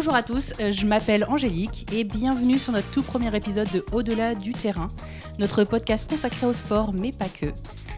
Bonjour à tous, je m'appelle Angélique et bienvenue sur notre tout premier épisode de Au-delà du terrain, notre podcast consacré au sport, mais pas que.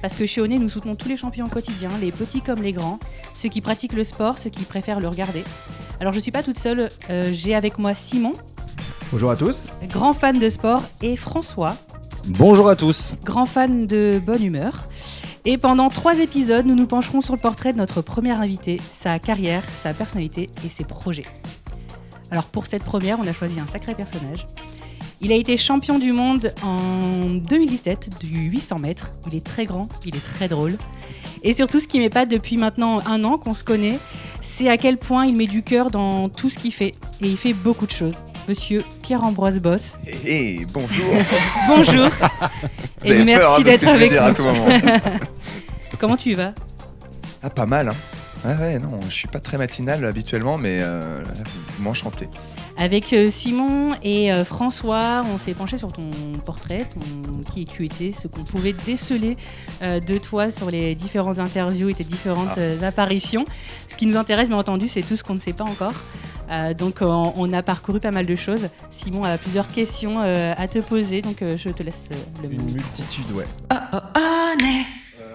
Parce que chez Oné, nous soutenons tous les champions quotidiens, les petits comme les grands, ceux qui pratiquent le sport, ceux qui préfèrent le regarder. Alors je ne suis pas toute seule, j'ai avec moi Simon. Bonjour à tous. Grand fan de sport, et François. Bonjour à tous. Grand fan de bonne humeur. Et pendant 3 épisodes, nous nous pencherons sur le portrait de notre premier invité, sa carrière, sa personnalité et ses projets. Alors pour cette première, on a choisi un sacré personnage. Il a été champion du monde en 2017 du 800 mètres. Il est très grand, il est très drôle. Et surtout, ce qui m'épate depuis maintenant 1 an qu'on se connaît, c'est à quel point il met du cœur dans tout ce qu'il fait. Et il fait beaucoup de choses. Monsieur Pierre-Ambroise Boss. Hey, bonjour. Bonjour. Et merci d'être avec nous. À tout moment. Comment tu vas ? Ah, pas mal, hein. Ouais, non, je suis pas très matinal habituellement, mais vous m'enchantez. Avec Simon et François, on s'est penché sur ton portrait, qui tu étais, ce qu'on pouvait déceler de toi sur les différentes interviews et tes différentes apparitions. Ce qui nous intéresse, bien entendu, c'est tout ce qu'on ne sait pas encore. Donc on a parcouru pas mal de choses. Simon a plusieurs questions à te poser, donc je te laisse le micro. Une multitude, ouais.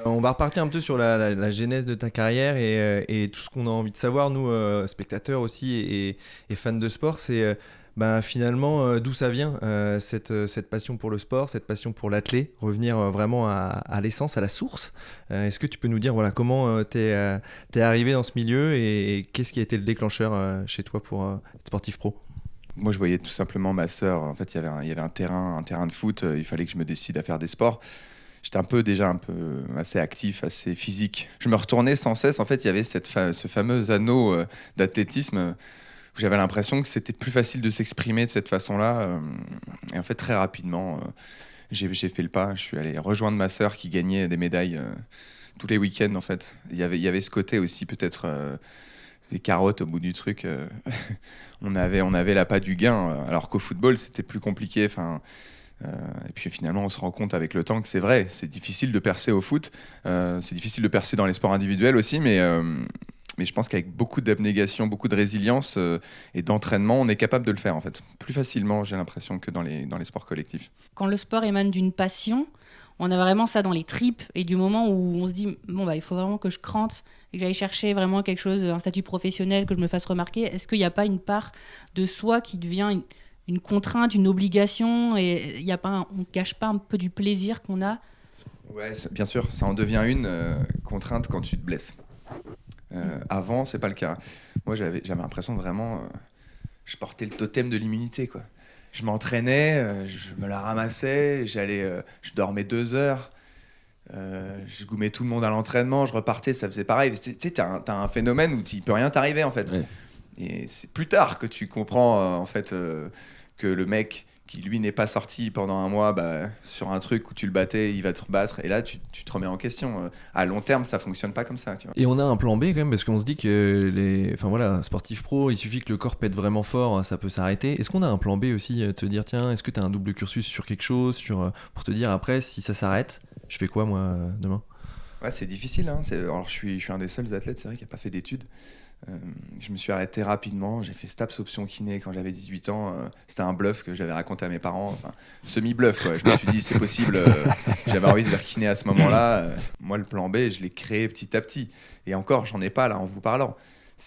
On va repartir un peu sur la genèse de ta carrière et tout ce qu'on a envie de savoir, nous, spectateurs aussi et fans de sport, c'est finalement d'où ça vient, cette passion pour le sport, cette passion pour l'athlé, revenir vraiment à l'essence, à la source. Est-ce que tu peux nous dire comment t'es arrivé dans ce milieu et qu'est-ce qui a été le déclencheur chez toi pour être sportif pro ? Moi, je voyais tout simplement ma sœur. En fait, il y avait un terrain de foot. Il fallait que je me décide à faire des sports. J'étais déjà un peu assez actif, assez physique. Je me retournais sans cesse. En fait, il y avait ce fameux anneau d'athlétisme où j'avais l'impression que c'était plus facile de s'exprimer de cette façon-là. Et en fait, très rapidement, j'ai fait le pas. Je suis allé rejoindre ma sœur qui gagnait des médailles tous les week-ends. En fait, il y avait ce côté aussi peut-être des carottes au bout du truc. On avait l'appât du gain, alors qu'au football, c'était plus compliqué. Et puis finalement, on se rend compte avec le temps que c'est vrai, c'est difficile de percer au foot, c'est difficile de percer dans les sports individuels aussi, mais je pense qu'avec beaucoup d'abnégation, beaucoup de résilience et d'entraînement, on est capable de le faire en fait. Plus facilement, j'ai l'impression, que dans les sports collectifs. Quand le sport émane d'une passion, on a vraiment ça dans les tripes, et du moment où on se dit il faut vraiment que je crante et que j'aille chercher vraiment quelque chose, un statut professionnel, que je me fasse remarquer, est-ce qu'il n'y a pas une part de soi qui devient une contrainte, une obligation, et on ne cache pas un peu du plaisir qu'on a ? Ouais, bien sûr, ça en devient une contrainte quand tu te blesses. Avant, c'est pas le cas. Moi, j'avais l'impression vraiment, je portais le totem de l'immunité, quoi. Je m'entraînais, je me la ramassais, je dormais 2 heures, je goumais tout le monde à l'entraînement, je repartais, ça faisait pareil. Tu sais, t'as un phénomène où il peut rien t'arriver, en fait. Ouais. Et c'est plus tard que tu comprends, en fait, que le mec qui, lui, n'est pas sorti pendant 1 mois sur un truc où tu le battais, il va te rebattre. Et là, tu te remets en question. À long terme, ça fonctionne pas comme ça. Tu vois. Et on a un plan B quand même, parce qu'on se dit que sportif pro, il suffit que le corps pète vraiment fort, ça peut s'arrêter. Est-ce qu'on a un plan B aussi, de te dire, tiens, est-ce que tu as un double cursus sur quelque chose, pour te dire, après, si ça s'arrête, je fais quoi, moi, demain ? Ouais, c'est difficile. Hein. Alors, je suis un des seuls athlètes, c'est vrai, qui n'a pas fait d'études. Je me suis arrêté rapidement, j'ai fait STAPS option kiné quand j'avais 18 ans, c'était un bluff que j'avais raconté à mes parents, semi-bluff quoi. Je me suis dit c'est possible, j'avais envie de faire kiné à ce moment-là, moi le plan B je l'ai créé petit à petit, et encore j'en ai pas là en vous parlant,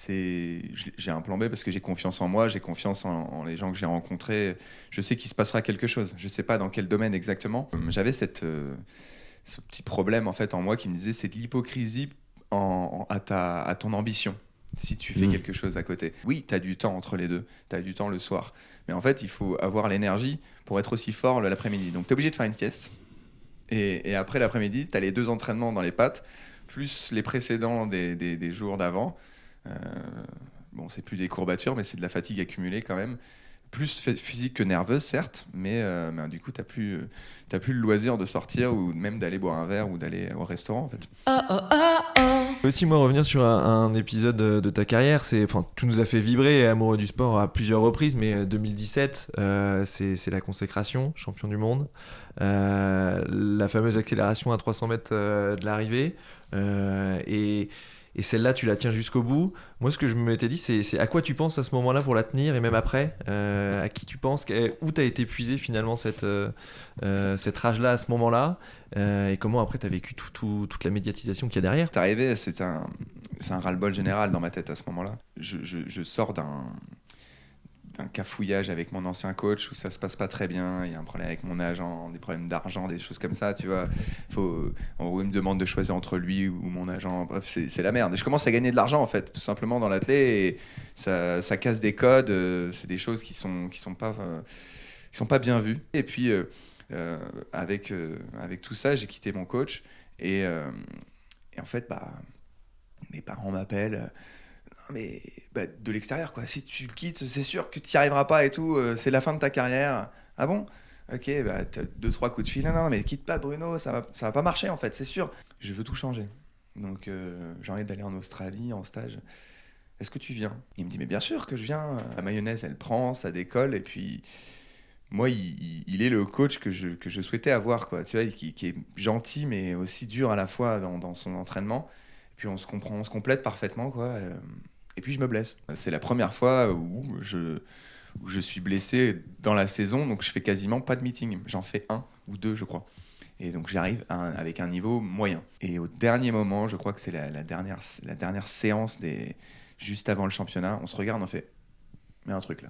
j'ai un plan B parce que j'ai confiance en moi, j'ai confiance en les gens que j'ai rencontrés, je sais qu'il se passera quelque chose, je sais pas dans quel domaine exactement. J'avais ce petit problème en fait en moi qui me disait c'est de l'hypocrisie à ton ambition. Si tu fais quelque chose à côté. Oui, tu as du temps entre les deux, tu as du temps le soir. Mais en fait, il faut avoir l'énergie pour être aussi fort l'après-midi. Donc, tu es obligé de faire une sieste. Et après l'après-midi, tu as les 2 entraînements dans les pattes, plus les précédents des jours d'avant. C'est plus des courbatures, mais c'est de la fatigue accumulée quand même. Plus physique que nerveuse, certes, mais du coup, t'as plus le loisir de sortir ou même d'aller boire un verre ou d'aller au restaurant, en fait. Aussi, moi, revenir sur un épisode de ta carrière, tu nous as fait vibrer, amoureux du sport, à plusieurs reprises, mais 2017, c'est la consécration, champion du monde, la fameuse accélération à 300 mètres de l'arrivée, et et celle-là tu la tiens jusqu'au bout. Moi ce que je m'étais dit c'est à quoi tu penses à ce moment-là pour la tenir, et même après, à qui tu penses, où t'as été puisé finalement cette rage-là à ce moment-là, et comment après t'as vécu toute la médiatisation qu'il y a derrière. C'est arrivé, c'est un ras-le-bol général dans ma tête à ce moment-là. Je sors d'un cafouillage avec mon ancien coach où ça se passe pas très bien, il y a un problème avec mon agent, des problèmes d'argent, des choses comme ça, tu vois. En gros, il me demande de choisir entre lui ou mon agent, bref, c'est la merde. Je commence à gagner de l'argent en fait, tout simplement dans l'athlé, et ça casse des codes, c'est des choses qui sont pas bien vues. Et puis avec tout ça, j'ai quitté mon coach, et en fait, mes parents m'appellent. Mais de l'extérieur, quoi. Si tu le quittes, c'est sûr que tu n'y arriveras pas et tout. C'est la fin de ta carrière. Ah bon? Ok, t'as 2-3 coups de fil. Non, mais quitte pas, Bruno, ça va pas marcher en fait, c'est sûr. Je veux tout changer. Donc j'ai envie d'aller en Australie en stage. Est-ce que tu viens? Il me dit, mais bien sûr que je viens. La mayonnaise, elle prend, ça décolle. Et puis, moi, il est le coach que je souhaitais avoir, quoi. Tu vois, qui est gentil, mais aussi dur à la fois dans son entraînement. Et puis on se comprend, on se complète parfaitement, quoi. Et puis je me blesse. C'est la première fois où je suis blessé dans la saison, donc je fais quasiment pas de meeting. J'en fais 1 ou 2, je crois. Et donc j'arrive avec un niveau moyen. Et au dernier moment, je crois que c'est la dernière séance juste avant le championnat, on se regarde, on fait « il y a un truc là.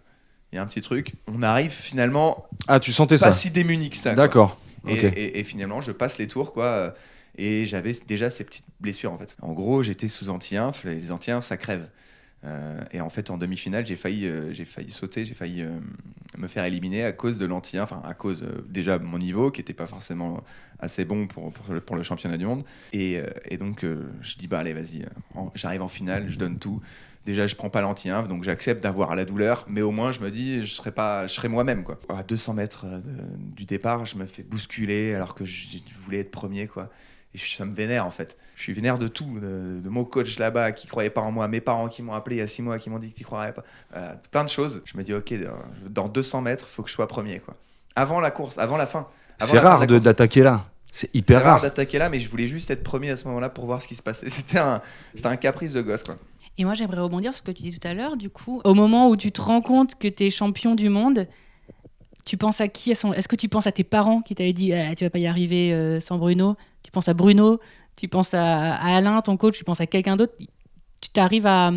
Il y a un petit truc. » On arrive finalement tu sentais pas ça si démunis que ça. D'accord. Quoi. Ok. Et finalement, je passe les tours, quoi. Et j'avais déjà ces petites blessures en fait. En gros, j'étais sous anti-inf. Les anti-inf, ça crève. Et en fait, en demi-finale, j'ai failli sauter, j'ai failli me faire éliminer à cause de l'anti-inf. Enfin, à cause déjà de mon niveau qui n'était pas forcément assez bon pour le championnat du monde. Et donc, je dis, allez, vas-y, j'arrive en finale, je donne tout. Déjà, je prends pas l'anti-inf, donc j'accepte d'avoir la douleur, mais au moins, je me dis, je serai moi-même, quoi. À 200 mètres du départ, je me fais bousculer alors que je voulais être premier, quoi. Et ça me vénère en fait. Je suis vénère de tout, de mon coach là-bas qui croyait pas en moi, mes parents qui m'ont appelé il y a 6 mois qui m'ont dit que tu croirais pas. Plein de choses. Je me dis, ok, dans 200 mètres, il faut que je sois premier, quoi. Avant la course, avant la fin. C'est rare d'attaquer là. C'est hyper rare d'attaquer là, mais je voulais juste être premier à ce moment-là pour voir ce qui se passait. C'était un caprice de gosse, quoi. Et moi, j'aimerais rebondir sur ce que tu disais tout à l'heure. Du coup, au moment où tu te rends compte que tu es champion du monde, tu penses à qui? Est-ce que tu penses à tes parents qui t'avaient dit tu vas pas y arriver sans Bruno? Tu penses à Bruno? Tu penses à Alain, ton coach? Tu penses à quelqu'un d'autre? Tu t'arrives à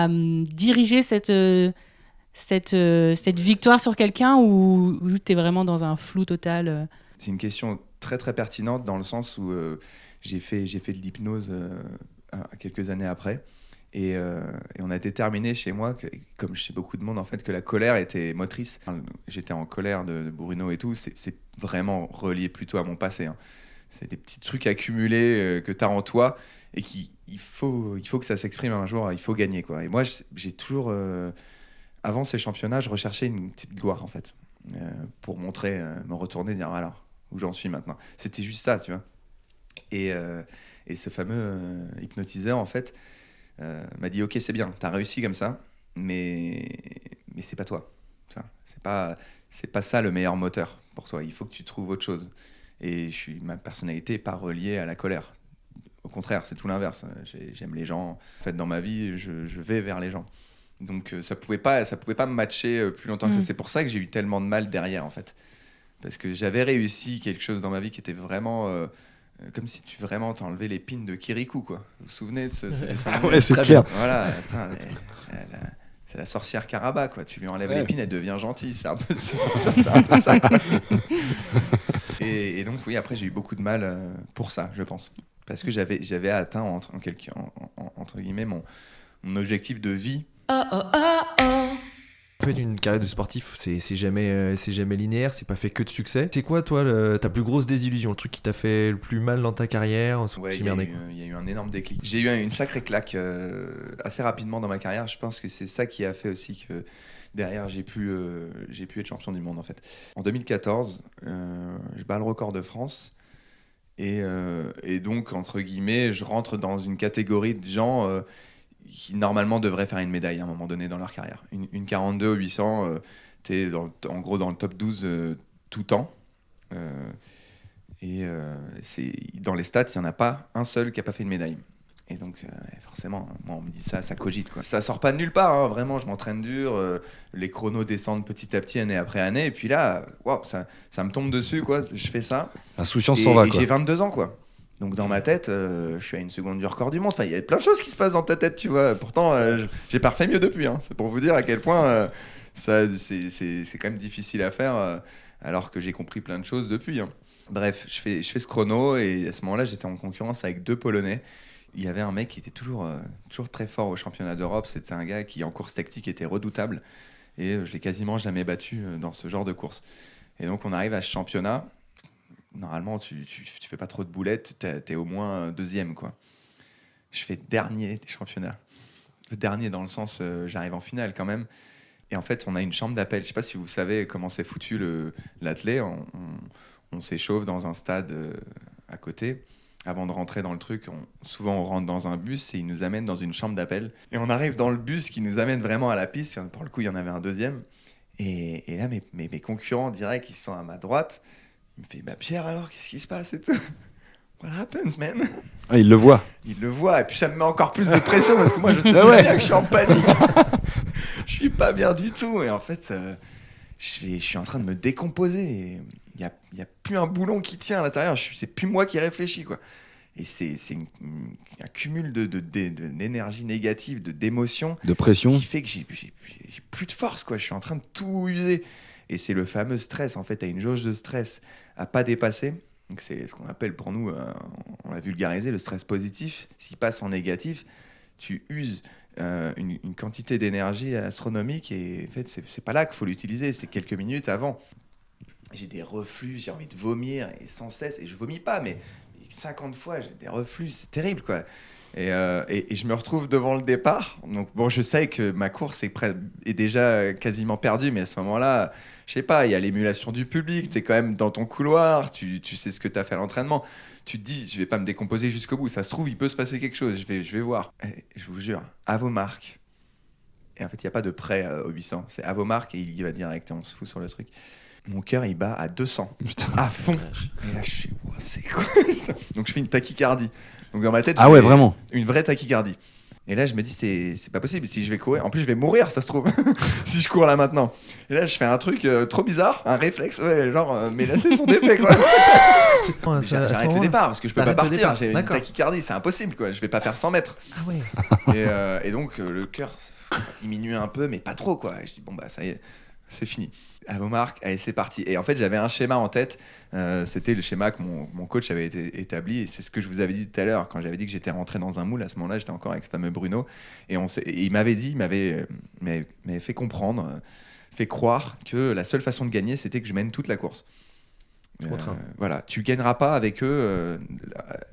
diriger cette victoire sur quelqu'un, ou tu es vraiment dans un flou total? C'est une question très très pertinente dans le sens où j'ai fait de l'hypnose quelques années après. Et on a déterminé chez moi, comme chez beaucoup de monde en fait, que la colère était motrice. Enfin, j'étais en colère de Bruno et tout. C'est vraiment relié plutôt à mon passé. Hein. C'est des petits trucs accumulés que tu as en toi et il faut que ça s'exprime un jour. Il faut gagner, quoi. Et moi, j'ai toujours, avant ces championnats, je recherchais une petite gloire en fait, pour montrer, me retourner, dire alors où j'en suis maintenant. C'était juste ça, tu vois. Et ce fameux hypnotiseur en fait. M'a dit ok, c'est bien, t'as réussi comme ça, mais c'est pas toi, ça. C'est pas ça le meilleur moteur pour toi, il faut que tu trouves autre chose. Et ma personnalité n'est pas reliée à la colère, au contraire, c'est tout l'inverse. J'aime les gens, en fait dans ma vie je vais vers les gens, donc ça pouvait pas me matcher plus longtemps que ça. C'est pour ça que j'ai eu tellement de mal derrière en fait, parce que j'avais réussi quelque chose dans ma vie qui était vraiment comme si tu vraiment t'enlevais l'épine de Kirikou, quoi. Vous vous souvenez de ce ouais, c'est clair. Voilà, c'est la sorcière Karaba, quoi. Tu lui enlèves l'épine, elle devient gentille. C'est un peu ça. Et donc, oui, après, j'ai eu beaucoup de mal pour ça, je pense. Parce que j'avais atteint, entre guillemets, mon objectif de vie. En fait, une carrière de sportif, c'est jamais linéaire, c'est pas fait que de succès. C'est quoi, toi, ta plus grosse désillusion, le truc qui t'a fait le plus mal dans ta carrière? Ouais, il y a eu un énorme déclic. J'ai eu une sacrée claque assez rapidement dans ma carrière. Je pense que c'est ça qui a fait aussi que derrière j'ai pu être champion du monde en fait. En 2014, je bats le record de France et donc entre guillemets, je rentre dans une catégorie de gens qui normalement devraient faire une médaille à un moment donné dans leur carrière. Une 42 au 800, t'es en gros dans le top 12 tout temps. Dans les stats, il n'y en a pas un seul qui n'a pas fait une médaille. Et donc, forcément. Moi, on me dit ça cogite, quoi. Ça sort pas de nulle part, hein. Vraiment, je m'entraîne dur. Les chronos descendent petit à petit, année après année. Et puis là, ça me tombe dessus, quoi. Je fais ça. L'insouciance s'en va, et quoi. j'ai 22 ans, quoi. Donc dans ma tête, je suis à une seconde du record du monde. Enfin, il y a plein de choses qui se passent dans ta tête, tu vois. Pourtant, j'ai pas refait mieux depuis. Hein. C'est pour vous dire à quel point c'est quand même difficile à faire, alors que j'ai compris plein de choses depuis. Hein. Bref, je fais ce chrono et à ce moment-là, j'étais en concurrence avec 2 Polonais. Il y avait un mec qui était toujours très fort au championnat d'Europe. C'était un gars qui, en course tactique, était redoutable. Et je l'ai quasiment jamais battu dans ce genre de course. Et donc, on arrive à ce championnat. Normalement, tu fais pas trop de boulettes, t'es au moins 2e, quoi. Je fais dernier des championnats. Le dernier dans le sens, j'arrive en finale quand même. Et en fait, on a une chambre d'appel. Je sais pas si vous savez comment c'est foutu l'athlé. On s'échauffe dans un stade à côté. Avant de rentrer dans le truc, souvent on rentre dans un bus et ils nous amènent dans une chambre d'appel. Et on arrive dans le bus qui nous amène vraiment à la piste. Pour le coup, il y en avait un 2e. Et là, mes concurrents directs, ils sont à ma droite. Il me fait, Pierre, alors, qu'est-ce qui se passe et tout? What happens, man? Ah, il le voit. Il le voit, et puis ça me met encore plus de pression, parce que moi, je sais bien que je suis en panique. Je suis pas bien du tout, et en fait, je suis en train de me décomposer. Il y a plus un boulon qui tient à l'intérieur, c'est plus moi qui réfléchis, quoi. Et c'est un cumul d'énergie négative, d'émotions. De pression. Qui fait que j'ai plus de force, quoi. Je suis en train de tout user. Et c'est le fameux stress, en fait, tu as une jauge de stress à pas dépasser. Donc c'est ce qu'on appelle pour nous, on l'a vulgarisé, le stress positif. S'il passe en négatif, tu uses une quantité d'énergie astronomique et en fait, c'est pas là qu'il faut l'utiliser, c'est quelques minutes avant. J'ai des reflux, j'ai envie de vomir et sans cesse, et je vomis pas, mais 50 fois, j'ai des reflux, c'est terrible, quoi. Et je me retrouve devant le départ. Donc bon, je sais que ma course est déjà quasiment perdue, mais à ce moment-là, je sais pas, il y a l'émulation du public, tu es quand même dans ton couloir, tu sais ce que tu as fait à l'entraînement. Tu te dis, je vais pas me décomposer jusqu'au bout, ça se trouve, il peut se passer quelque chose, je vais voir. Et je vous jure, à vos marques. Et en fait, il n'y a pas de prêt au 800, c'est à vos marques et il y va direct, et on se fout sur le truc. Mon cœur, il bat à 200, à fond. Et là, je fais, c'est quoi ça? Donc je fais une tachycardie. Donc dans ma tête, vraiment une vraie tachycardie. Et là, je me dis, c'est pas possible. Si je vais courir, en plus, je vais mourir, ça se trouve, si je cours là maintenant. Et là, je fais un truc trop bizarre, un réflexe, genre, mes lacets sont défaits, quoi. J'arrête le départ parce que je peux pas partir. J'ai une tachycardie, c'est impossible, quoi. Je vais pas faire 100 mètres. Ah ouais. Et donc, le cœur diminue un peu, mais pas trop, quoi. Et je dis, bon, ça y est, c'est fini. À vos marques, allez, c'est parti. Et en fait, j'avais un schéma en tête. C'était le schéma que mon coach avait établi. Et c'est ce que je vous avais dit tout à l'heure, quand j'avais dit que j'étais rentré dans un moule. À ce moment-là, j'étais encore avec ce fameux Bruno. Et il m'avait fait comprendre, fait croire que la seule façon de gagner, c'était que je mène toute la course. Voilà, tu gagneras pas avec eux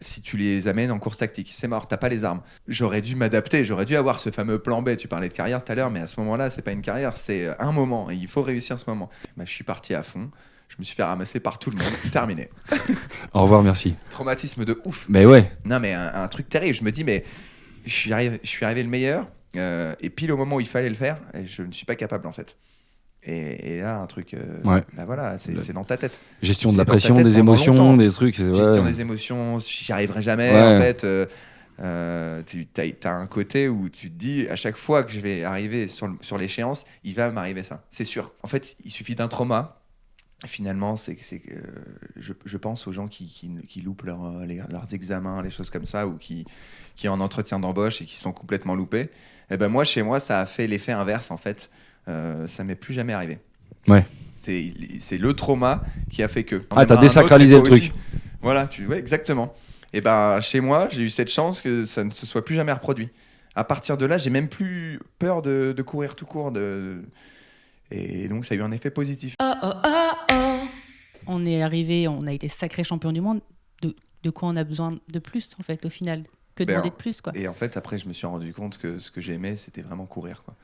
si tu les amènes en course tactique, c'est mort, t'as pas les armes. J'aurais dû m'adapter, j'aurais dû avoir ce fameux plan B. Tu parlais de carrière tout à l'heure, mais à ce moment-là, c'est pas une carrière, c'est un moment et il faut réussir ce moment. Je suis parti à fond, je me suis fait ramasser par tout le monde. Terminé. Au revoir, merci. Traumatisme de ouf. Mais ouais. Non, mais un truc terrible. Je me dis, mais je suis arrivé le meilleur et pile au moment où il fallait le faire, et je ne suis pas capable en fait. Et là, un truc, voilà, c'est dans ta tête. Gestion de la pression, des émotions, des trucs. Gestion des émotions, j'y arriverai jamais. En fait, t'as un côté où tu te dis, à chaque fois que je vais arriver sur l'échéance, il va m'arriver ça. C'est sûr. En fait, il suffit d'un trauma. Finalement, c'est que je pense aux gens qui loupent leurs examens, les choses comme ça, ou qui en entretien d'embauche et qui sont complètement loupés. Et ben moi, chez moi, ça a fait l'effet inverse, en fait. Ça m'est plus jamais arrivé. Ouais. C'est le trauma qui a fait que. T'as désacralisé le truc. Voilà, exactement. Et ben chez moi, j'ai eu cette chance que ça ne se soit plus jamais reproduit. À partir de là, j'ai même plus peur de courir tout court. Et donc ça a eu un effet positif. On est arrivé, on a été sacré champion du monde. De quoi on a besoin de plus en fait au final? Que demander de plus, quoi. Et en fait, après, je me suis rendu compte que ce que j'aimais, c'était vraiment courir, quoi.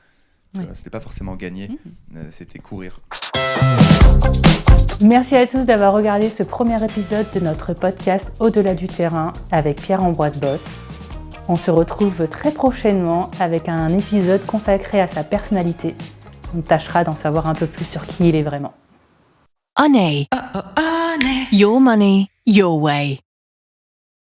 Ouais. C'était pas forcément gagner, c'était courir. Merci à tous d'avoir regardé ce premier épisode de notre podcast Au-delà du terrain avec Pierre-Ambroise Boss. On se retrouve très prochainement avec un épisode consacré à sa personnalité. On tâchera d'en savoir un peu plus sur qui il est vraiment. Honey. Your money, your way.